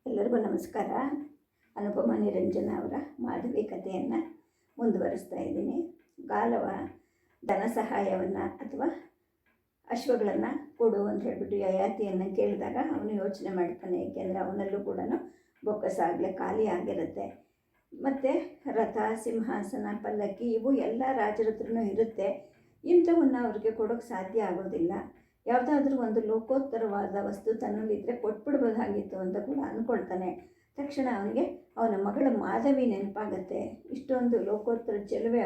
ಎಲ್ಲರಿಗೂ ನಮಸ್ಕಾರ. ಅನುಪಮ ನಿರಂಜನ ಅವರ ಮಾಧವಿ ಕಥೆಯನ್ನು ಮುಂದುವರಿಸ್ತಾ ಇದ್ದೀನಿ. ಗಾಲವ ಧನ ಸಹಾಯವನ್ನು ಅಥವಾ ಅಶ್ವಗಳನ್ನು ಕೊಡು ಅಂತ ಹೇಳಿಬಿಟ್ಟು ಯಯಾತಿಯನ್ನು ಕೇಳಿದಾಗ ಅವನು ಯೋಚನೆ ಮಾಡ್ತಾನೆ. ಏಕೆಂದರೆ ಅವನಲ್ಲೂ ಕೂಡ ಬೊಕ್ಕಸ ಆಗಲೇ ಖಾಲಿ ಆಗಿರುತ್ತೆ. ಮತ್ತು ರಥ, ಸಿಂಹಾಸನ, ಪಲ್ಲಕ್ಕಿ ಇವು ಎಲ್ಲ ರಾಜರ ಹತ್ರನೂ ಇರುತ್ತೆ. ಇಂಥವನ್ನು ಅವ್ರಿಗೆ ಕೊಡೋಕ್ಕೆ ಸಾಧ್ಯ ಆಗೋದಿಲ್ಲ. ಯಾವುದಾದ್ರೂ ಒಂದು ಲೋಕೋತ್ತರವಾದ ವಸ್ತು ತನ್ನಲ್ಲಿದ್ದರೆ ಕೊಟ್ಬಿಡ್ಬೋದಾಗಿತ್ತು ಅಂತ ಕೂಡ ಅಂದ್ಕೊಳ್ತಾನೆ. ತಕ್ಷಣ ಅವನಿಗೆ ಅವನ ಮಗಳ ಮಾಧವಿ ನೆನಪಾಗತ್ತೆ. ಇಷ್ಟೊಂದು ಲೋಕೋತ್ತರ ಚೆಲುವೆ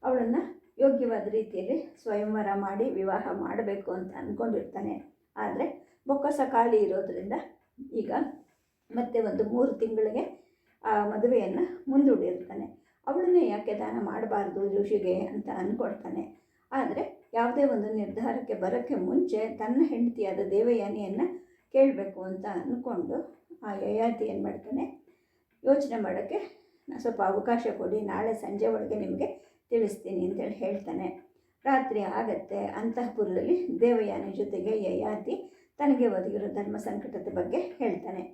ಅವಳನ್ನು ಯೋಗ್ಯವಾದ ರೀತಿಯಲ್ಲಿ ಸ್ವಯಂವರ ಮಾಡಿ ವಿವಾಹ ಮಾಡಬೇಕು ಅಂತ ಅಂದ್ಕೊಂಡಿರ್ತಾನೆ. ಆದರೆ ಬೊಕ್ಕಸ ಖಾಲಿ ಇರೋದರಿಂದ ಈಗ ಮತ್ತೆ ಒಂದು 3 ತಿಂಗಳಿಗೆ ಆ ಮದುವೆಯನ್ನು ಮುಂದೂಡಿರ್ತಾನೆ. ಅವಳನ್ನೇ ಯಾಕೆ ದಾನ ಮಾಡಬಾರ್ದು ಋಷಿಗೆ ಅಂತ ಅಂದ್ಕೊಳ್ತಾನೆ. ಆದರೆ ಯಾವುದೇ ಒಂದು ನಿರ್ಧಾರಕ್ಕೆ ಬರೋಕ್ಕೆ ಮುಂಚೆ ತನ್ನ ಹೆಂಡತಿಯಾದ ದೇವಯಾನಿಯನ್ನು ಕೇಳಬೇಕು ಅಂತ ಅಂದ್ಕೊಂಡು ಆ ಯಯಾತಿ ಏನು ಮಾಡ್ತಾನೆ, ಯೋಚನೆ ಮಾಡೋಕ್ಕೆ ಸ್ವಲ್ಪ ಅವಕಾಶ ಕೊಡಿ, ನಾಳೆ ಸಂಜೆ ಒಳಗೆ ನಿಮಗೆ ತಿಳಿಸ್ತೀನಿ ಅಂತೇಳಿ ಹೇಳ್ತಾನೆ. ರಾತ್ರಿ ಆಗತ್ತೆ. ಅಂತಃಪುರದಲ್ಲಿ ದೇವಯಾನಿ ಜೊತೆಗೆ ಯಯಾತಿ ತನಗೆ ಒದಗಿರೋ ಧರ್ಮ ಸಂಕಟದ ಬಗ್ಗೆ ಹೇಳ್ತಾನೆ.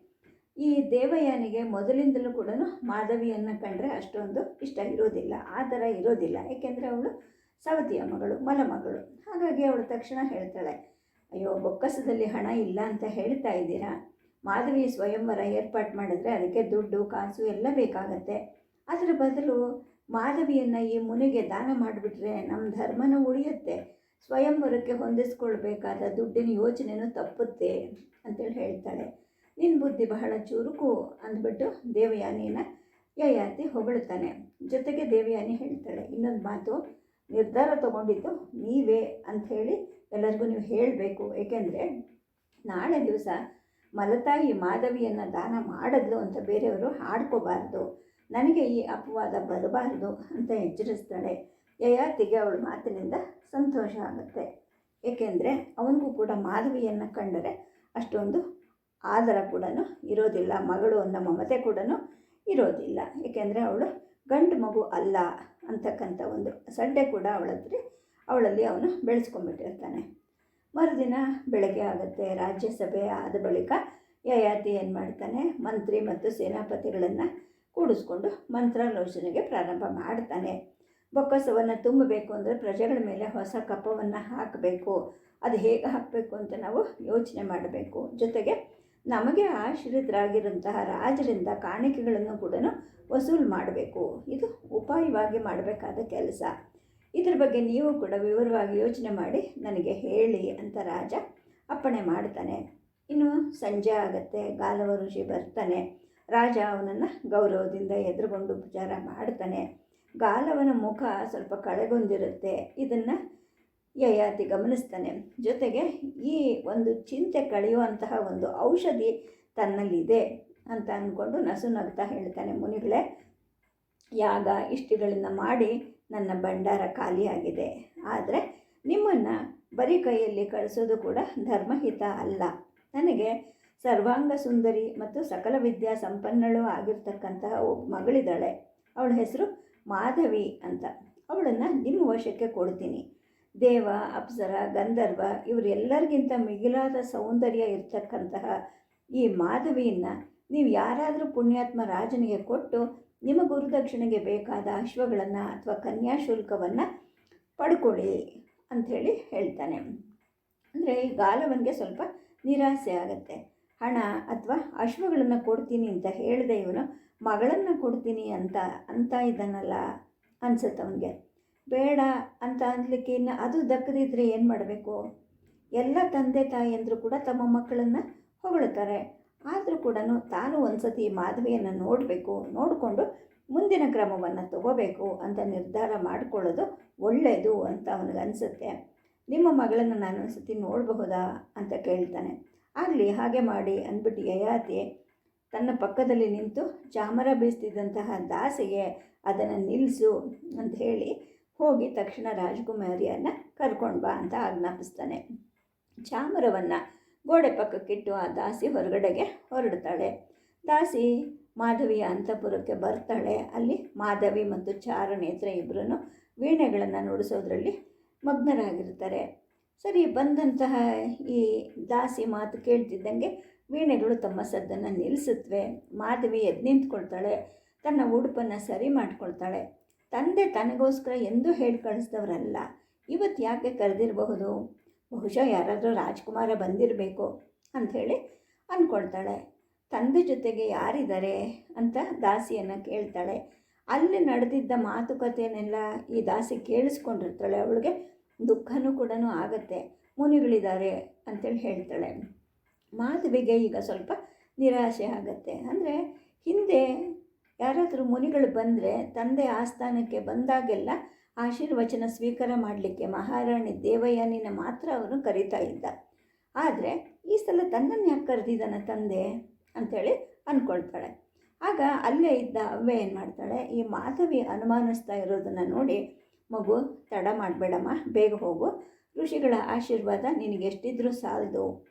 ಈ ದೇವಯಾನಿಗೆ ಮೊದಲಿಂದಲೂ ಕೂಡ ಮಾಧವಿಯನ್ನು ಕಂಡ್ರೆ ಅಷ್ಟೊಂದು ಇಷ್ಟ ಇರೋದಿಲ್ಲ, ಆದರ ಇರೋದಿಲ್ಲ. ಏಕೆಂದರೆ ಅವಳು ಸವತಿಯ ಮಗಳು, ಮಲಮಗಳು. ಹಾಗಾಗಿ ಅವಳು ತಕ್ಷಣ ಹೇಳ್ತಾಳೆ, ಅಯ್ಯೋ, ಬೊಕ್ಕಸದಲ್ಲಿ ಹಣ ಇಲ್ಲ ಅಂತ ಹೇಳ್ತಾ ಇದ್ದೀರಾ, ಮಾಧವಿ ಸ್ವಯಂವರ ಏರ್ಪಾಡು ಮಾಡಿದ್ರೆ ಅದಕ್ಕೆ ದುಡ್ಡು ಕಾಸು ಎಲ್ಲ ಬೇಕಾಗತ್ತೆ. ಅದರ ಬದಲು ಮಾಧವಿಯನ್ನು ಈ ಮುನಿಗೆ ದಾನ ಮಾಡಿಬಿಟ್ರೆ ನಮ್ಮ ಧರ್ಮನೂ ಉಳಿಯುತ್ತೆ, ಸ್ವಯಂವರಕ್ಕೆ ಹೊಂದಿಸ್ಕೊಳ್ಬೇಕಾದ ದುಡ್ಡಿನ ಯೋಚನೆಯೂ ತಪ್ಪುತ್ತೆ ಅಂತೇಳಿ ಹೇಳ್ತಾಳೆ. ನಿನ್ನ ಬುದ್ಧಿ ಬಹಳ ಚುರುಕು ಅಂದ್ಬಿಟ್ಟು ದೇವಯಾನಿನ ಯಯಾತಿ ಹೊಗಳ್ತಾನೆ. ಜೊತೆಗೆ ದೇವಯಾನಿ ಹೇಳ್ತಾಳೆ, ಇನ್ನೊಂದು ಮಾತು, ನಿರ್ಧಾರ ತಗೊಂಡಿದ್ದು ನೀವೇ ಅಂಥೇಳಿ ಎಲ್ಲರಿಗೂ ನೀವು ಹೇಳಬೇಕು. ಏಕೆಂದರೆ ನಾಳೆ ದಿವಸ ಮಲತಾಯಿ ಮಾಧವಿಯನ್ನು ದಾನ ಮಾಡಿದ್ಲು ಅಂತ ಬೇರೆಯವರು ಆಡ್ಕೋಬಾರ್ದು, ನನಗೆ ಈ ಅಪವಾದ ಬರಬಾರ್ದು ಅಂತ ಎಚ್ಚರಿಸ್ತಾಳೆ. ಯಯಾತಿಗೆ ಅವಳ ಮಾತಿನಿಂದ ಸಂತೋಷ ಆಗುತ್ತೆ. ಏಕೆಂದರೆ ಅವನಿಗೂ ಕೂಡ ಮಾಧವಿಯನ್ನು ಕಂಡರೆ ಅಷ್ಟೊಂದು ಆದರ ಕೂಡ ಇರೋದಿಲ್ಲ, ಮಗಳು ಅನ್ನೋ ಮಮತೆ ಕೂಡ ಇರೋದಿಲ್ಲ. ಏಕೆಂದರೆ ಅವಳು ಗಂಡು ಮಗು ಅಲ್ಲ ಅಂತಕ್ಕಂಥ ಒಂದು ಸಡ್ಡೆ ಕೂಡ ಅವಳಲ್ಲಿ ಅವನು ಬೆಳೆಸ್ಕೊಂಡ್ಬಿಟ್ಟಿರ್ತಾನೆ. ಮರುದಿನ ಬೆಳಗ್ಗೆ ಆಗುತ್ತೆ. ರಾಜ್ಯಸಭೆ ಆದ ಬಳಿಕ ಯಯಾತಿ ಏನು ಮಾಡ್ತಾನೆ, ಮಂತ್ರಿ ಮತ್ತು ಸೇನಾಪತಿಗಳನ್ನು ಕೂಡಿಸ್ಕೊಂಡು ಮಂತ್ರಾಲೋಚನೆಗೆ ಪ್ರಾರಂಭ ಮಾಡ್ತಾನೆ. ಬೊಕ್ಕಸವನ್ನು ತುಂಬಬೇಕು ಅಂದರೆ ಪ್ರಜೆಗಳ ಮೇಲೆ ಹೊಸ ಕಪ್ಪವನ್ನು ಹಾಕಬೇಕು. ಅದು ಹೇಗೆ ಹಾಕಬೇಕು ಅಂತ ನಾವು ಯೋಚನೆ ಮಾಡಬೇಕು. ಜೊತೆಗೆ ನಮಗೆ ಆಶ್ರಿತರಾಗಿರುವಂತಹ ರಾಜರಿಂದ ಕಾಣಿಕೆಗಳನ್ನು ಕೂಡ ವಸೂಲು ಮಾಡಬೇಕು. ಇದು ಉಪಾಯವಾಗಿ ಮಾಡಬೇಕಾದ ಕೆಲಸ. ಇದ್ರ ಬಗ್ಗೆ ನೀವು ಕೂಡ ವಿವರವಾಗಿ ಯೋಚನೆ ಮಾಡಿ ನನಗೆ ಹೇಳಿ ಅಂತ ರಾಜ ಅಪ್ಪಣೆ ಮಾಡ್ತಾನೆ. ಇನ್ನು ಸಂಜೆ ಆಗುತ್ತೆ. ಗಾಲವ ಋಷಿ ಬರ್ತಾನೆ. ರಾಜ ಅವನನ್ನು ಗೌರವದಿಂದ ಎದುರುಗೊಂಡು ಉಪಚಾರ ಮಾಡ್ತಾನೆ. ಗಾಲವನ ಮುಖ ಸ್ವಲ್ಪ ಕಳೆಗೊಂದಿರುತ್ತೆ. ಇದನ್ನು ಯಯಾತಿ ಗಮನಿಸ್ತಾನೆ. ಜೊತೆಗೆ ಈ ಒಂದು ಚಿಂತೆ ಕಳೆಯುವಂತಹ ಒಂದು ಔಷಧಿ ತನ್ನಲ್ಲಿದೆ ಅಂತ ಅಂದ್ಕೊಂಡು ನಸು ನಗ್ತಾ ಹೇಳ್ತಾನೆ, ಮುನಿಗಳೇ, ಯಾಗ ಇಷ್ಟಿಗಳಿಂದ ಮಾಡಿ ನನ್ನ ಭಂಡಾರ ಖಾಲಿಯಾಗಿದೆ. ಆದರೆ ನಿಮ್ಮನ್ನು ಬರೀ ಕೈಯಲ್ಲಿ ಕಳಿಸೋದು ಕೂಡ ಧರ್ಮಹಿತ ಅಲ್ಲ. ನನಗೆ ಸರ್ವಾಂಗ ಸುಂದರಿ ಮತ್ತು ಸಕಲ ವಿದ್ಯಾ ಸಂಪನ್ನಳು ಆಗಿರ್ತಕ್ಕಂತಹ ಒಬ್ಬ ಮಗಳಿದ್ದಾಳೆ. ಅವಳ ಹೆಸರು ಮಾಧವಿ ಅಂತ. ಅವಳನ್ನು ನಿಮ್ಮ ವಶಕ್ಕೆ ಕೊಡ್ತೀನಿ. ದೇವ, ಅಪ್ಸರ, ಗಂಧರ್ವ ಇವರೆಲ್ಲರಿಗಿಂತ ಮಿಗಿಲಾದ ಸೌಂದರ್ಯ ಇರ್ತಕ್ಕಂತಹ ಈ ಮಾಧವಿಯನ್ನು ನೀವು ಯಾರಾದರೂ ಪುಣ್ಯಾತ್ಮ ರಾಜನಿಗೆ ಕೊಟ್ಟು ನಿಮ್ಮ ಗುರುದಕ್ಷಿಣೆಗೆ ಬೇಕಾದ ಅಶ್ವಗಳನ್ನು ಅಥವಾ ಕನ್ಯಾಶುಲ್ಕವನ್ನು ಪಡ್ಕೊಳ್ಳಿ ಅಂಥೇಳಿ ಹೇಳ್ತಾನೆ. ಅಂದರೆ ಈ ಗಾಲವನಿಗೆ ಸ್ವಲ್ಪ ನಿರಾಸೆ ಆಗುತ್ತೆ. ಹಣ ಅಥವಾ ಅಶ್ವಗಳನ್ನು ಕೊಡ್ತೀನಿ ಅಂತ ಹೇಳಿದೆ ಇವನು ಮಗಳನ್ನು ಕೊಡ್ತೀನಿ ಅಂತ ಇದ್ದಾನಲ್ಲ ಅನ್ಸುತ್ತೆ ಅವನಿಗೆ. ಬೇಡ ಅಂತ ಅನ್ಲಿಕ್ಕೆ ಇನ್ನು ಅದು ದಕ್ಕದಿದ್ದರೆ ಏನು ಮಾಡಬೇಕು? ಎಲ್ಲ ತಂದೆ ತಾಯಿಯಂದರೂ ಕೂಡ ತಮ್ಮ ಮಕ್ಕಳನ್ನು ಹೊಗಳುತ್ತಾರೆ. ಆದರೂ ಕೂಡ ತಾನು ಒಂದು ಸತಿ ಮಾಧವಿಯನ್ನು ನೋಡಿಕೊಂಡು ಮುಂದಿನ ಕ್ರಮವನ್ನು ತಗೋಬೇಕು ಅಂತ ನಿರ್ಧಾರ ಮಾಡಿಕೊಳ್ಳೋದು ಒಳ್ಳೆಯದು ಅಂತ ಅವನಿಗನ್ಸುತ್ತೆ. ನಿಮ್ಮ ಮಗಳನ್ನು ನಾನು ಒಂದು ಸತಿ ನೋಡಬಹುದಾ ಅಂತ ಕೇಳ್ತಾನೆ. ಆಗಲಿ, ಹಾಗೆ ಮಾಡಿ ಅಂದ್ಬಿಟ್ಟು ಯಯಾತಿ ತನ್ನ ಪಕ್ಕದಲ್ಲಿ ನಿಂತು ಚಾಮರ ಬೀಸ್ತಿದ್ದಂತಹ ದಾಸಿಗೆ ಅದನ್ನು ನಿಲ್ಲಿಸು ಅಂತ ಹೇಳಿ ಹೋಗಿ ತಕ್ಷಣ ರಾಜಕುಮಾರಿಯನ್ನು ಕರ್ಕೊಂಡು ಬಾ ಅಂತ ಆಜ್ಞಾಪಿಸ್ತಾನೆ. ಚಾಮರವನ್ನು ಗೋಡೆ ಪಕ್ಕಕ್ಕಿಟ್ಟು ಆ ದಾಸಿ ಹೊರಗಡೆಗೆ ಹೊರಡ್ತಾಳೆ. ದಾಸಿ ಮಾಧವಿಯ ಅಂತಃಪುರಕ್ಕೆ ಬರ್ತಾಳೆ. ಅಲ್ಲಿ ಮಾಧವಿ ಮತ್ತು ಚಾರುನೇತ್ರ ಇಬ್ಬರೂ ವೀಣೆಗಳನ್ನು ನುಡಿಸೋದ್ರಲ್ಲಿ ಮಗ್ನರಾಗಿರ್ತಾರೆ. ಸರಿ, ಬಂದಂತಹ ಈ ದಾಸಿ ಮಾತು ಕೇಳ್ತಿದ್ದಂಗೆ ವೀಣೆಗಳು ತಮ್ಮ ಸದ್ದನ್ನು ನಿಲ್ಲಿಸುತ್ತವೆ. ಮಾಧವಿ ಎದ್ದು ನಿಂತ್ಕೊಳ್ತಾಳೆ, ತನ್ನ ಉಡುಪನ್ನು ಸರಿ ಮಾಡ್ಕೊಳ್ತಾಳೆ. ತಂದೆ ತನಗೋಸ್ಕರ ಎಂದೂ ಹೇಳಿ ಕಳಿಸ್ದವರಲ್ಲ, ಇವತ್ತು ಯಾಕೆ ಕರೆದಿರಬಹುದು, ಬಹುಶಃ ಯಾರಾದರೂ ರಾಜ್ಕುಮಾರ ಬಂದಿರಬೇಕು ಅಂಥೇಳಿ ಅಂದ್ಕೊಳ್ತಾಳೆ. ತಂದೆ ಜೊತೆಗೆ ಯಾರಿದ್ದಾರೆ ಅಂತ ದಾಸಿಯನ್ನು ಕೇಳ್ತಾಳೆ. ಅಲ್ಲಿ ನಡೆದಿದ್ದ ಮಾತುಕತೆಯನ್ನೆಲ್ಲ ಈ ದಾಸಿ ಕೇಳಿಸ್ಕೊಂಡಿರ್ತಾಳೆ. ಅವಳಿಗೆ ದುಃಖನೂ ಕೂಡ ಆಗತ್ತೆ. ಮುನಿಗಳಿದ್ದಾರೆ ಅಂತೇಳಿ ಹೇಳ್ತಾಳೆ. ಮಾಧವಿಗೆ ಈಗ ಸ್ವಲ್ಪ ನಿರಾಶೆ ಆಗತ್ತೆ. ಅಂದರೆ ಹಿಂದೆ ಯಾರಾದರೂ ಮುನಿಗಳು ಬಂದರೆ ತಂದೆ ಆಸ್ಥಾನಕ್ಕೆ ಬಂದಾಗೆಲ್ಲ ಆಶೀರ್ವಚನ ಸ್ವೀಕಾರ ಮಾಡಲಿಕ್ಕೆ ಮಹಾರಾಣಿ ದೇವಯಾನಿನ ಮಾತ್ರ ಅವನು ಕರೀತಾ ಇದ್ದ. ಆದರೆ ಈ ಸಲ ತನ್ನನ್ನು ಯಾಕೆ ಕರೆದಿದ್ದಾನೆ ತಂದೆ ಅಂಥೇಳಿ ಅಂದ್ಕೊಳ್ತಾಳೆ. ಆಗ ಅಲ್ಲೇ ಇದ್ದ ಅವ್ವೆ ಏನು ಮಾಡ್ತಾಳೆ, ಈ ಮಾಧವಿ ಅನುಮಾನಿಸ್ತಾ ಇರೋದನ್ನು ನೋಡಿ, ಮಗು ತಡ ಮಾಡಬೇಡಮ್ಮ, ಬೇಗ ಹೋಗು, ಋಷಿಗಳ ಆಶೀರ್ವಾದ ನಿನಗೆಷ್ಟಿದ್ರೂ ಸಾಲದು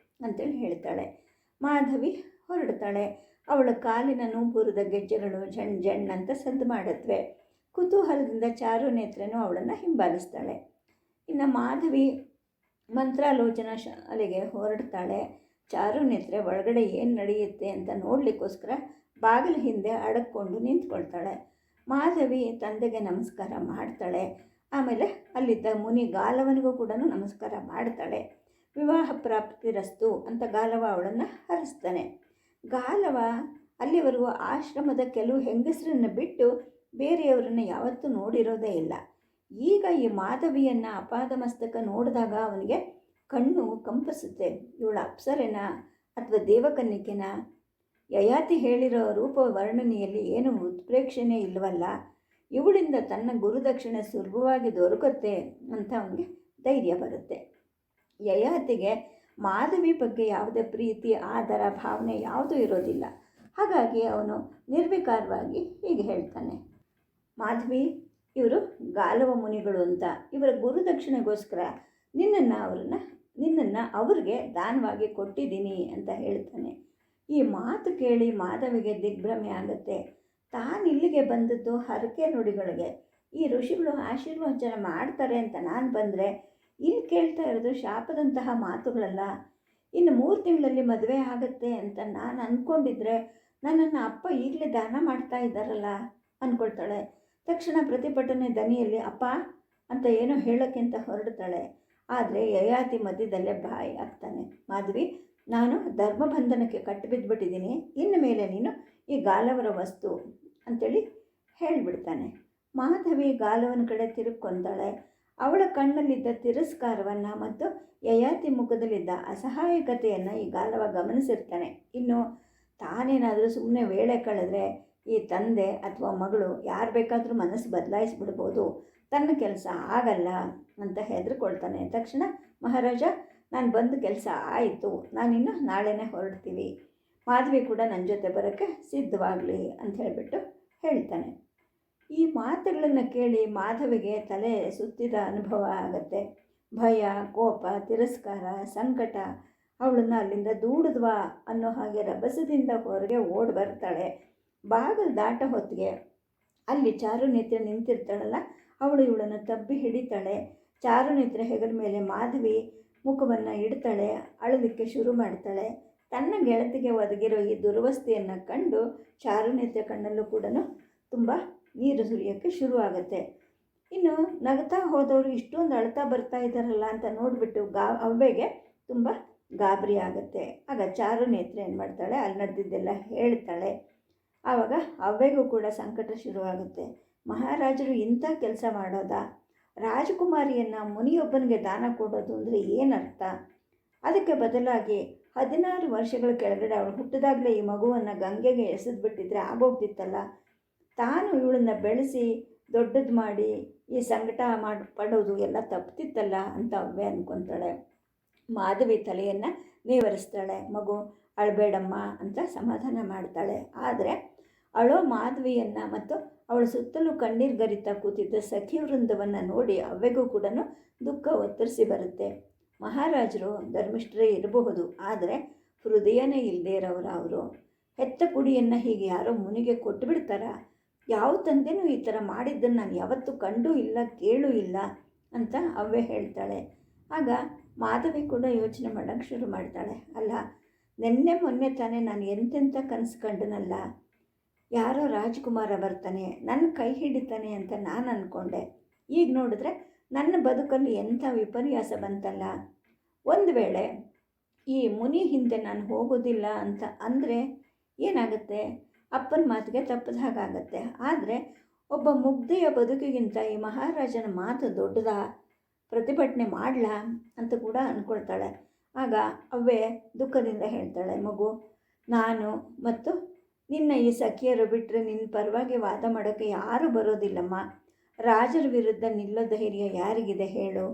ಅಂತೇಳಿ ಹೇಳ್ತಾಳೆ. ಮಾಧವಿ ಹೊರಡ್ತಾಳೆ. ಅವಳ ಕಾಲಿನ ನೂಪುರದ ಗೆಜ್ಜೆಗಳು ಜಣ್ ಜಣ್ ಅಂತ ಸದ್ದು ಮಾಡುತ್ತವೆ. ಕುತೂಹಲದಿಂದ ಚಾರುನೇತ್ರನು ಅವಳನ್ನು ಹಿಂಬಾಲಿಸ್ತಾಳೆ. ಇನ್ನು ಮಾಧವಿ ಮಂತ್ರಾಲೋಚನ ಶಾಲೆಗೆ ಹೊರಡ್ತಾಳೆ. ಚಾರುನೇತ್ರೆ ಒಳಗಡೆ ಏನು ನಡೆಯುತ್ತೆ ಅಂತ ನೋಡಲಿಕ್ಕೋಸ್ಕರ ಬಾಗಿಲ ಹಿಂದೆ ಅಡಕ್ಕೊಂಡು ನಿಂತ್ಕೊಳ್ತಾಳೆ. ಮಾಧವಿ ತಂದೆಗೆ ನಮಸ್ಕಾರ ಮಾಡ್ತಾಳೆ. ಆಮೇಲೆ ಅಲ್ಲಿದ್ದ ಮುನಿ ಗಾಲವನಿಗೂ ಕೂಡ ನಮಸ್ಕಾರ ಮಾಡ್ತಾಳೆ. ವಿವಾಹ ಪ್ರಾಪ್ತಿರಸ್ತು ಅಂತ ಗಾಲವ ಅವಳನ್ನು ಹರಿಸ್ತಾನೆ. ಗಾಲವ ಅಲ್ಲಿವರೆಗೂ ಆಶ್ರಮದ ಕೆಲವು ಹೆಂಗಸರನ್ನು ಬಿಟ್ಟು ಬೇರೆಯವರನ್ನು ಯಾವತ್ತೂ ನೋಡಿರೋದೇ ಇಲ್ಲ. ಈಗ ಈ ಮಾಧವಿಯನ್ನು ಅಪಾದ ಮಸ್ತಕ ನೋಡಿದಾಗ ಅವನಿಗೆ ಕಣ್ಣು ಕಂಪಿಸುತ್ತೆ. ಇವಳ ಅಪ್ಸರೆನ ಅಥವಾ ದೇವಕನ್ನಿಕೆನ? ಯಯಾತಿ ಹೇಳಿರೋ ರೂಪ ವರ್ಣನೆಯಲ್ಲಿ ಏನು ಉತ್ಪ್ರೇಕ್ಷಣೆ ಇಲ್ಲವಲ್ಲ, ಇವಳಿಂದ ತನ್ನ ಗುರುದಕ್ಷಿಣೆ ಸುಲಭವಾಗಿ ದೊರಕುತ್ತೆ ಅಂತ ಅವನಿಗೆ ಧೈರ್ಯ ಬರುತ್ತೆ. ಯಯಾತಿಗೆ ಮಾಧವಿ ಬಗ್ಗೆ ಯಾವುದೇ ಪ್ರೀತಿ ಆದರ ಭಾವನೆ ಯಾವುದೂ ಇರೋದಿಲ್ಲ. ಹಾಗಾಗಿ ಅವನು ನಿರ್ವಿಕಾರವಾಗಿ ಹೀಗೆ ಹೇಳ್ತಾನೆ, ಮಾಧವಿ, ಇವರು ಗಾಲವ ಮುನಿಗಳು ಅಂತ, ಇವರ ಗುರುದಕ್ಷಿಣೆಗೋಸ್ಕರ ನಿನ್ನನ್ನು ಅವ್ರಿಗೆ ದಾನವಾಗಿ ಕೊಟ್ಟಿದ್ದೀನಿ ಅಂತ ಹೇಳ್ತಾನೆ. ಈ ಮಾತು ಕೇಳಿ ಮಾಧವಿಗೆ ದಿಗ್ಭ್ರಮೆ ಆಗುತ್ತೆ. ತಾನಿಲ್ಲಿಗೆ ಬಂದದ್ದು ಹರಕೆ ನುಡಿಗಳಿಗೆ, ಈ ಋಷಿಗಳು ಆಶೀರ್ವಚನ ಮಾಡ್ತಾರೆ ಅಂತ ನಾನು ಬಂದರೆ ಇಲ್ಲಿ ಕೇಳ್ತಾ ಇರೋದು ಶಾಪದಂತಹ ಮಾತುಗಳಲ್ಲ. ಇನ್ನು 3 ತಿಂಗಳಲ್ಲಿ ಮದುವೆ ಆಗುತ್ತೆ ಅಂತ ನಾನು ಅಂದ್ಕೊಂಡಿದ್ರೆ ನನ್ನನ್ನು ಅಪ್ಪ ಈಗಲೇ ದಾನ ಮಾಡ್ತಾ ಇದ್ದಾರಲ್ಲ ಅಂದ್ಕೊಳ್ತಾಳೆ. ತಕ್ಷಣ ಪ್ರತಿಭಟನೆ ದನಿಯಲ್ಲಿ ಅಪ್ಪ ಅಂತ ಏನೋ ಹೇಳೋಕ್ಕಿಂತ ಹೊರಡ್ತಾಳೆ. ಆದರೆ ಯಯಾತಿ ಮಧ್ಯದಲ್ಲೇ ಬಾಯಿ ಆಗ್ತಾನೆ. ಮಾಧವಿ, ನಾನು ಧರ್ಮಬಂಧನಕ್ಕೆ ಕಟ್ಟಿಬಿದ್ದುಬಿಟ್ಟಿದ್ದೀನಿ, ಇನ್ನು ಮೇಲೆ ನೀನು ಈ ಗಾಲವರ ವಸ್ತು ಅಂಥೇಳಿ ಹೇಳಿಬಿಡ್ತಾನೆ. ಮಾಧವಿ ಗಾಲವನ ಕಡೆ ತಿರುಗ್ಕೊಂತಾಳೆ. ಅವಳ ಕಣ್ಣಲ್ಲಿದ್ದ ತಿರಸ್ಕಾರವನ್ನು ಮತ್ತು ಯಯಾತಿ ಮುಖದಲ್ಲಿದ್ದ ಅಸಹಾಯಕತೆಯನ್ನು ಈ ಗಾಲವ ಗಮನಿಸಿರ್ತಾನೆ. ಇನ್ನು ತಾನೇನಾದರೂ ಸುಮ್ಮನೆ ವೇಳೆ ಕಳೆದ್ರೆ ಈ ತಂದೆ ಅಥವಾ ಮಗಳು ಯಾರು ಬೇಕಾದರೂ ಮನಸ್ಸು ಬದಲಾಯಿಸ್ಬಿಡ್ಬೋದು, ತನ್ನ ಕೆಲಸ ಆಗಲ್ಲ ಅಂತ ಹೆದರ್ಕೊಳ್ತಾನೆ. ತಕ್ಷಣ ಮಹಾರಾಜ, ನಾನು ಬಂದು ಕೆಲಸ ಆಯಿತು, ನಾನಿನ್ನು ನಾಳೆನೇ ಹೊರಡ್ತೀವಿ, ಮಾಧವಿ ಕೂಡ ನನ್ನ ಜೊತೆ ಬರೋಕ್ಕೆ ಸಿದ್ಧವಾಗಲಿ ಅಂತ ಹೇಳಿಬಿಟ್ಟು ಹೇಳ್ತಾನೆ. ಈ ಮಾತುಗಳನ್ನು ಕೇಳಿ ಮಾಧವಿಗೆ ತಲೆ ಸುತ್ತಿದ ಅನುಭವ ಆಗುತ್ತೆ. ಭಯ, ಕೋಪ, ತಿರಸ್ಕಾರ, ಸಂಕಟ ಅವಳನ್ನು ಅಲ್ಲಿಂದ ದೂಡಿದ್ವಾ ಅನ್ನೋ ಹಾಗೆ ರಭಸದಿಂದ ಹೊರಗೆ ಓಡಿ ಬರ್ತಾಳೆ. ಬಾಗಿಲು ದಾಟ ಹೊತ್ತಿಗೆ ಅಲ್ಲಿ ಚಾರುನೇತ್ರೆ ನಿಂತಿರ್ತಾಳಲ್ಲ, ಅವಳು ಇವಳನ್ನು ತಬ್ಬಿ ಹಿಡಿತಾಳೆ. ಚಾರುನೇತ್ರೆ ಹೆಗಲ ಮೇಲೆ ಮಾಧವಿ ಮುಖವನ್ನು ಇಡ್ತಾಳೆ, ಅಳೋದಕ್ಕೆ ಶುರು ಮಾಡ್ತಾಳೆ. ತನ್ನ ಗೆಳತಿಗೆ ಒದಗಿರೋ ಈ ದುರ್ವಸ್ಥೆಯನ್ನು ಕಂಡು ಚಾರುನೇತ್ರೆ ಕಣ್ಣಲ್ಲೂ ಕೂಡ ತುಂಬ ನೀರು ಸುರಿಯೋಕ್ಕೆ ಶುರುವಾಗುತ್ತೆ. ಇನ್ನು ನಗ್ತಾ ಹೋದವರು ಇಷ್ಟೊಂದು ಅಳ್ತಾ ಬರ್ತಾ ಇದ್ದಾರಲ್ಲ ಅಂತ ನೋಡಿಬಿಟ್ಟು ಅವ್ವೆಗೆ ತುಂಬ ಗಾಬರಿ ಆಗುತ್ತೆ. ಆಗ ಚಾರುನೇತ್ರೆ ಏನು ಮಾಡ್ತಾಳೆ, ಅಲ್ಲಿ ನಡೆದಿದ್ದೆಲ್ಲ ಹೇಳ್ತಾಳೆ. ಆವಾಗ ಅವ್ವೆಗೂ ಕೂಡ ಸಂಕಟ ಶುರುವಾಗುತ್ತೆ. ಮಹಾರಾಜರು ಇಂಥ ಕೆಲಸ ಮಾಡೋದಾ? ರಾಜಕುಮಾರಿಯನ್ನು ಮುನಿಯೊಬ್ಬನಿಗೆ ದಾನ ಕೊಡೋದು ಅಂದರೆ ಏನರ್ಥ? ಅದಕ್ಕೆ ಬದಲಾಗಿ 16 ವರ್ಷಗಳ ಕೆಳಗಡೆ ಅವಳು ಹುಟ್ಟಿದಾಗಲೇ ಈ ಮಗುವನ್ನು ಗಂಗೆಗೆ ಎಸೆದ್ಬಿಟ್ಟಿದ್ರೆ ಆಗೋಗ್ತಿತ್ತಲ್ಲ. ತಾನು ಇವಳನ್ನು ಬೆಳೆಸಿ ದೊಡ್ಡದು ಮಾಡಿ ಈ ಸಂಕಟ ಪಡೋದು ಎಲ್ಲ ತಪ್ಪಿತ್ತಲ್ಲ ಅಂತ ಅವ್ವೆ ಅಂದ್ಕೊತಾಳೆ. ಮಾಧವಿ ತಲೆಯನ್ನು ನೇವರಿಸ್ತಾಳೆ. ಮಗು ಅಳಬೇಡಮ್ಮ ಅಂತ ಸಮಾಧಾನ ಮಾಡ್ತಾಳೆ. ಆದರೆ ಅಳೋ ಮಾಧವಿಯನ್ನು ಮತ್ತು ಅವಳ ಸುತ್ತಲೂ ಕಣ್ಣೀರು ಗರಿತಾ ಕೂತಿದ್ದ ಸಖಿ ವೃಂದವನ್ನು ನೋಡಿ ಅವ್ವೆಗೂ ಕೂಡ ದುಃಖ ಒತ್ತರಿಸಿ ಬರುತ್ತೆ. ಮಹಾರಾಜರು ಧರ್ಮಿಷ್ಠರೇ ಇರಬಹುದು, ಆದರೆ ಹೃದಯನೇ ಇಲ್ಲದೇ ಇರೋರು ಅವರು. ಹೆತ್ತ ಕುಡಿಯನ್ನು ಹೀಗೆ ಯಾರೋ ಮುನಿಗೆ ಕೊಟ್ಟು ಬಿಡ್ತಾರ? ಯಾವ ತಂದೆನೂ ಈ ಥರ ಮಾಡಿದ್ದನ್ನು ನಾನು ಯಾವತ್ತೂ ಕಂಡೂ ಇಲ್ಲ, ಕೇಳೂ ಇಲ್ಲ ಅಂತ ಅವ್ವೆ ಹೇಳ್ತಾಳೆ. ಆಗ ಮಾಧವಿ ಕೂಡ ಯೋಚನೆ ಮಾಡೋಕ್ಕೆ ಶುರು ಮಾಡ್ತಾಳೆ. ಅಲ್ಲ, ನಿನ್ನೆ ಮೊನ್ನೆ ತಾನೇ ನಾನು ಎಂತೆಂಥ ಕನಸು ಕಂಡನಲ್ಲ, ಯಾರೋ ರಾಜ್ಕುಮಾರ ಬರ್ತಾನೆ ನನ್ನ ಕೈ ಹಿಡಿತಾನೆ ಅಂತ ನಾನು ಅಂದ್ಕೊಂಡೆ. ಈಗ ನೋಡಿದ್ರೆ ನನ್ನ ಬದುಕಲ್ಲಿ ಎಂಥ ವಿಪರ್ಯಾಸ ಬಂತಲ್ಲ. ಒಂದು ವೇಳೆ ಈ ಮುನಿ ಹಿಂದೆ ನಾನು ಹೋಗೋದಿಲ್ಲ ಅಂತ ಅಂದರೆ ಏನಾಗುತ್ತೆ? ಅಪ್ಪನ ಮಾತಿಗೆ ತಪ್ಪದ ಹಾಗಾಗತ್ತೆ. ಆದರೆ ಒಬ್ಬ ಮುಗ್ಧೆಯ ಬದುಕಿಗಿಂತ ಈ ಮಹಾರಾಜನ ಮಾತು ದೊಡ್ಡದಾ, ಪ್ರತಿಭಟನೆ ಮಾಡಲಾ ಅಂತ ಕೂಡ ಅಂದ್ಕೊಳ್ತಾಳೆ. ಆಗ ಅವ್ವೆ ದುಃಖದಿಂದ ಹೇಳ್ತಾಳೆ, ಮಗು, ನಾನು ಮತ್ತು ನಿನ್ನ ಈ ಸಖಿಯರು ಬಿಟ್ಟರೆ ನಿನ್ನ ಪರವಾಗಿ ವಾದ ಮಾಡೋಕ್ಕೆ ಯಾರೂ ಬರೋದಿಲ್ಲಮ್ಮ. ರಾಜರ ವಿರುದ್ಧ ನಿಲ್ಲೋ ಧೈರ್ಯ ಯಾರಿಗಿದೆ ಹೇಳು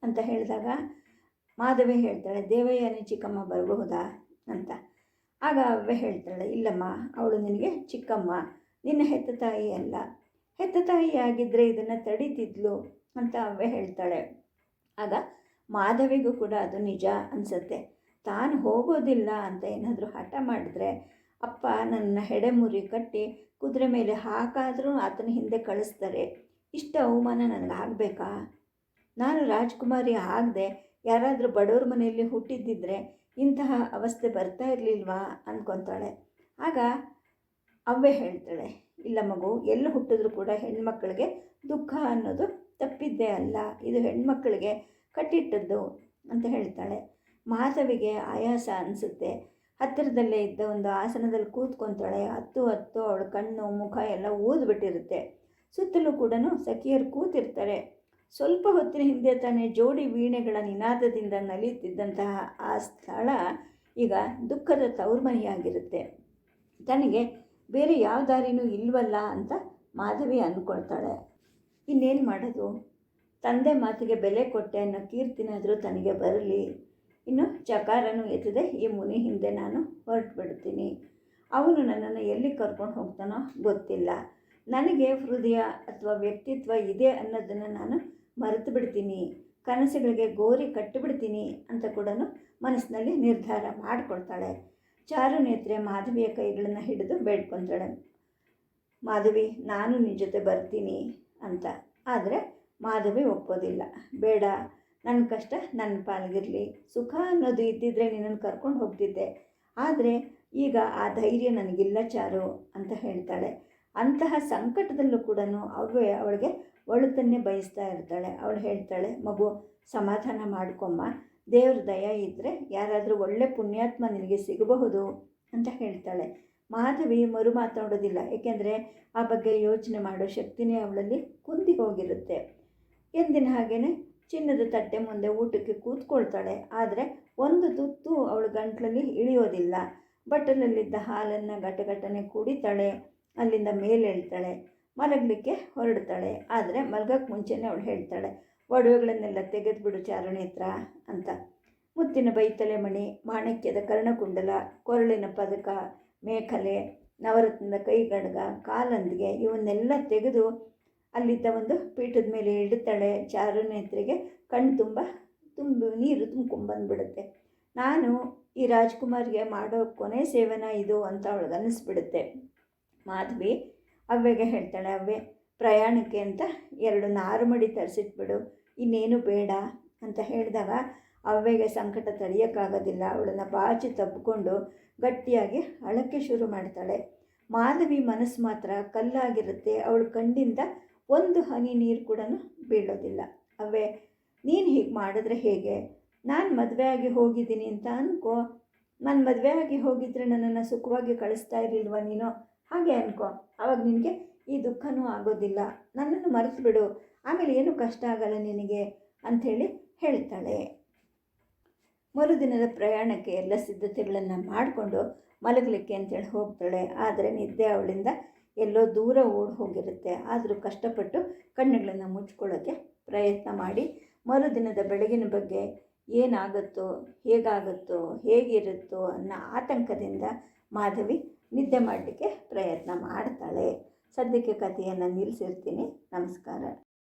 ಅಂತ ಹೇಳಿದಾಗ ಮಾಧವಿ ಹೇಳ್ತಾಳೆ, ದೇವಯ್ಯನೇ ಚಿಕ್ಕಮ್ಮ ಬರಬಹುದಾ ಅಂತ. ಆಗ ಅವ್ವೆ ಹೇಳ್ತಾಳೆ, ಇಲ್ಲಮ್ಮ, ಅವಳು ನಿನಗೆ ಚಿಕ್ಕಮ್ಮ, ನಿನ್ನ ಹೆತ್ತ ತಾಯಿ ಅಲ್ಲ. ಹೆತ್ತ ತಾಯಿ ಆಗಿದ್ದರೆ ಇದನ್ನು ತಡೀತಿದ್ಲು ಅಂತ ಅವ್ವೆ ಹೇಳ್ತಾಳೆ. ಆಗ ಮಾಧವಿಗೂ ಕೂಡ ಅದು ನಿಜ ಅನಿಸುತ್ತೆ. ತಾನು ಹೋಗೋದಿಲ್ಲ ಅಂತ ಏನಾದರೂ ಹಠ ಮಾಡಿದ್ರೆ ಅಪ್ಪ ನನ್ನ ಹೆಡೆಮುರಿ ಕಟ್ಟಿ ಕುದುರೆ ಮೇಲೆ ಹಾಕಾದರೂ ಆತನ ಹಿಂದೆ ಕಳಿಸ್ತಾರೆ. ಇಷ್ಟು ಅವಮಾನ ನನಗಾಗಬೇಕಾ? ನಾನು ರಾಜ್ಕುಮಾರಿ ಆಗದೆ ಯಾರಾದರೂ ಬಡವ್ರ ಮನೆಯಲ್ಲಿ ಹುಟ್ಟಿದ್ದಿದ್ರೆ ಇಂತಹ ಅವಸ್ಥೆ ಬರ್ತಾ ಇರಲಿಲ್ವಾ ಅಂದ್ಕೊತಾಳೆ. ಆಗ ಅವ್ವೆ ಹೇಳ್ತಾಳೆ, ಇಲ್ಲ ಮಗು, ಎಲ್ಲಿ ಹುಟ್ಟಿದ್ರೂ ಕೂಡ ಹೆಣ್ಮಕ್ಳಿಗೆ ದುಃಖ ಅನ್ನೋದು ತಪ್ಪಿದ್ದೇ ಅಲ್ಲ, ಇದು ಹೆಣ್ಮಕ್ಳಿಗೆ ಕಟ್ಟಿಟ್ಟದ್ದು ಅಂತ ಹೇಳ್ತಾಳೆ. ಮಾಧವಿಗೆ ಆಯಾಸ ಅನಿಸುತ್ತೆ. ಹತ್ತಿರದಲ್ಲೇ ಇದ್ದ ಒಂದು ಆಸನದಲ್ಲಿ ಕೂತ್ಕೊತಾಳೆ. ಹತ್ತು ಅವಳ ಕಣ್ಣು ಮುಖ ಎಲ್ಲ ಊದ್ಬಿಟ್ಟಿರುತ್ತೆ. ಸುತ್ತಲೂ ಕೂಡ ಸಖಿಯರು ಕೂತಿರ್ತಾರೆ. ಸ್ವಲ್ಪ ಹೊತ್ತಿನ ಹಿಂದೆ ತಾನೇ ಜೋಡಿ ವೀಣೆಗಳ ನಿನಾದದಿಂದ ನಲಿಯುತ್ತಿದ್ದಂತಹ ಆ ಸ್ಥಳ ಈಗ ದುಃಖದ ತವರ್ಮನೆಯಾಗಿರುತ್ತೆ. ತನಗೆ ಬೇರೆ ಯಾವ ದಾರಿನೂ ಇಲ್ವಲ್ಲ ಅಂತ ಮಾಧವಿ ಅಂದ್ಕೊಳ್ತಾಳೆ. ಇನ್ನೇನು ಮಾಡೋದು? ತಂದೆ ಮಾತಿಗೆ ಬೆಲೆ ಕೊಟ್ಟೆ ಅನ್ನೋ ಕೀರ್ತಿನಾದರೂ ತನಗೆ ಬರಲಿ. ಇನ್ನು ಚಕಾರನೂ ಎತ್ತದೆ ಈ ಮುನಿ ಹಿಂದೆ ನಾನು ಹೊರಟು ಬಿಡ್ತೀನಿ. ಅವನು ನನ್ನನ್ನು ಎಲ್ಲಿ ಕರ್ಕೊಂಡು ಹೋಗ್ತಾನೋ ಗೊತ್ತಿಲ್ಲ. ನನಗೆ ಹೃದಯ ಅಥವಾ ವ್ಯಕ್ತಿತ್ವ ಇದೆ ಅನ್ನೋದನ್ನು ನಾನು ಮರೆತು ಬಿಡ್ತೀನಿ. ಕನಸುಗಳಿಗೆ ಗೋರಿ ಕಟ್ಟಿಬಿಡ್ತೀನಿ ಅಂತ ಕೂಡ ಮನಸ್ಸಿನಲ್ಲಿ ನಿರ್ಧಾರ ಮಾಡಿಕೊಳ್ತಾಳೆ. ಚಾರುನೇತ್ರೆ ಮಾಧವಿಯ ಕೈಗಳನ್ನು ಹಿಡಿದು ಬೇಡ್ಕೊತಾಳೆ, ಮಾಧವಿ, ನಾನು ನಿನ್ನ ಜೊತೆ ಬರ್ತೀನಿ ಅಂತ. ಆದರೆ ಮಾಧವಿ ಒಪ್ಪೋದಿಲ್ಲ. ಬೇಡ, ನನ್ನ ಕಷ್ಟ ನನ್ನ ಪಾಲ್ಗಿರಲಿ. ಸುಖ ಅನ್ನೋದು ಇದ್ದಿದ್ದರೆ ನಿನ್ನನ್ನು ಕರ್ಕೊಂಡು ಹೋಗ್ತಿದ್ದೆ. ಆದರೆ ಈಗ ಆ ಧೈರ್ಯ ನನಗಿಲ್ಲ ಚಾರು ಅಂತ ಹೇಳ್ತಾಳೆ. ಅಂತಹ ಸಂಕಟದಲ್ಲೂ ಕೂಡ ಅವಳಿಗೆ ಒಳಿತನ್ನೇ ಬಯಸ್ತಾ ಇರ್ತಾಳೆ. ಅವಳು ಹೇಳ್ತಾಳೆ, ಮಗು, ಸಮಾಧಾನ ಮಾಡ್ಕೊಮ್ಮ, ದೇವ್ರ ದಯ ಇದ್ದರೆ ಯಾರಾದರೂ ಒಳ್ಳೆ ಪುಣ್ಯಾತ್ಮ ನಿನಗೆ ಸಿಗಬಹುದು ಅಂತ ಹೇಳ್ತಾಳೆ. ಮಾಧವಿ ಮರು ಮಾತಾಡೋದಿಲ್ಲ. ಏಕೆಂದರೆ ಆ ಬಗ್ಗೆ ಯೋಚನೆ ಮಾಡೋ ಶಕ್ತಿನೇ ಅವಳಲ್ಲಿ ಕುಂದಿ ಹೋಗಿರುತ್ತೆ. ಎಂದಿನ ಹಾಗೇ ಚಿನ್ನದ ತಟ್ಟೆ ಮುಂದೆ ಊಟಕ್ಕೆ ಕೂತ್ಕೊಳ್ತಾಳೆ. ಆದರೆ ಒಂದು ತುತ್ತು ಅವಳ ಗಂಟ್ಲಲ್ಲಿ ಇಳಿಯೋದಿಲ್ಲ. ಬಟ್ಟಲಲ್ಲಿದ್ದ ಹಾಲನ್ನು ಗಟಗಟನೆ ಕುಡಿತಾಳೆ. ಅಲ್ಲಿಂದ ಮೇಲೇಳ್ತಾಳೆ. ಮಲಗಲಿಕ್ಕೆ ಹೊರಡ್ತಾಳೆ. ಆದರೆ ಮಲಗಕ್ಕೆ ಮುಂಚೆನೇ ಅವಳು ಹೇಳ್ತಾಳೆ, ಒಡವೆಗಳನ್ನೆಲ್ಲ ತೆಗೆದುಬಿಡು ಚಾರುನೇತ್ರ ಅಂತ. ಮುತ್ತಿನ ಬೈತಲೆ ಮಣಿ, ಮಾಣಿಕ್ಯದ ಕರ್ಣಕುಂಡಲ, ಕೊರಳಿನ ಪದಕ, ಮೇಖಲೆ, ನವರತ್ನದ ಕೈಗಡಗ, ಕಾಲಂದಿಗೆ ಇವನ್ನೆಲ್ಲ ತೆಗೆದು ಅಲ್ಲಿದ್ದ ಒಂದು ಪೀಠದ ಮೇಲೆ ಇಡ್ತಾಳೆ. ಚಾರುನೇತ್ರಿಗೆ ಕಣ್ಣು ತುಂಬ ನೀರು ತುಂಬ್ಕೊಂಡ್ಬಂದ್ಬಿಡುತ್ತೆ. ನಾನು ಈ ರಾಜ್ಕುಮಾರ್ಗೆ ಮಾಡೋ ಕೊನೆ ಸೇವನ ಇದು ಅಂತ ಅವಳಿಗೆ ಅನ್ನಿಸ್ಬಿಡುತ್ತೆ. ಮಾಧವಿ ಅವ್ವೆಗೆ ಹೇಳ್ತಾಳೆ, ಅವ್ವೆ, ಪ್ರಯಾಣಕ್ಕೆ ಅಂತ 2 ನಾರುಮಡಿ ತರಿಸಿಟ್ಬಿಡು, ಇನ್ನೇನು ಬೇಡ ಅಂತ ಹೇಳಿದಾಗ ಅವ್ವೆಗೆ ಸಂಕಟ ತಡೆಯೋಕ್ಕಾಗೋದಿಲ್ಲ. ಅವಳನ್ನು ಬಾಚಿ ತಬ್ಬಿಕೊಂಡು ಗಟ್ಟಿಯಾಗಿ ಅಳಕ್ಕೆ ಶುರು ಮಾಡ್ತಾಳೆ. ಮಾಧವಿ ಮನಸ್ಸು ಮಾತ್ರ ಕಲ್ಲಾಗಿರುತ್ತೆ. ಅವಳ ಕಣ್ಣಿಂದ ಒಂದು ಹನಿ ನೀರು ಕೂಡ ಬೀಳೋದಿಲ್ಲ. ಅವ್ವೆ, ನೀನು ಹೀಗೆ ಮಾಡಿದ್ರೆ ಹೇಗೆ? ನಾನು ಮದುವೆ ಆಗಿ ಹೋಗಿದ್ದೀನಿ ಅಂತ ಅನ್ಕೋ. ನಾನು ಮದುವೆ ಆಗಿ ಹೋಗಿದ್ರೆ ನನ್ನನ್ನು ಸುಖವಾಗಿ ಕಳಿಸ್ತಾ ಇರಲಿಲ್ವ ನೀನು? ಹಾಗೆ ಅನ್ಕೋ. ಆವಾಗ ನಿನಗೆ ಈ ದುಃಖನೂ ಆಗೋದಿಲ್ಲ. ನನ್ನನ್ನು ಮರೆತು ಬಿಡು, ಆಮೇಲೆ ಏನೂ ಕಷ್ಟ ಆಗಲ್ಲ ನಿನಗೆ ಅಂಥೇಳಿ ಹೇಳ್ತಾಳೆ. ಮರುದಿನದ ಪ್ರಯಾಣಕ್ಕೆ ಎಲ್ಲ ಸಿದ್ಧತೆಗಳನ್ನು ಮಾಡಿಕೊಂಡು ಮಲಗಲಿಕ್ಕೆ ಅಂತೇಳಿ ಹೋಗ್ತಾಳೆ. ಆದರೆ ನಿದ್ದೆ ಅವಳಿಂದ ಎಲ್ಲೋ ದೂರ ಓಡಿ ಹೋಗಿರುತ್ತೆ. ಆದರೂ ಕಷ್ಟಪಟ್ಟು ಕಣ್ಣುಗಳನ್ನು ಮುಚ್ಕೊಳ್ಳೋಕ್ಕೆ ಪ್ರಯತ್ನ ಮಾಡಿ ಮರುದಿನದ ಬೆಳಗಿನ ಬಗ್ಗೆ ಏನಾಗುತ್ತೋ, ಹೇಗಾಗುತ್ತೋ, ಹೇಗಿರುತ್ತೋ ಅನ್ನೋ ಆತಂಕದಿಂದ ಮಾಧವಿ ನಿದ್ದೆ ಮಾಡಲಿಕ್ಕೆ ಪ್ರಯತ್ನ ಮಾಡ್ತಾಳೆ. ಸದ್ಯಕ್ಕೆ ಕಥೆಯನ್ನು ನಿಲ್ಲಿಸಿರ್ತೀನಿ. ನಮಸ್ಕಾರ.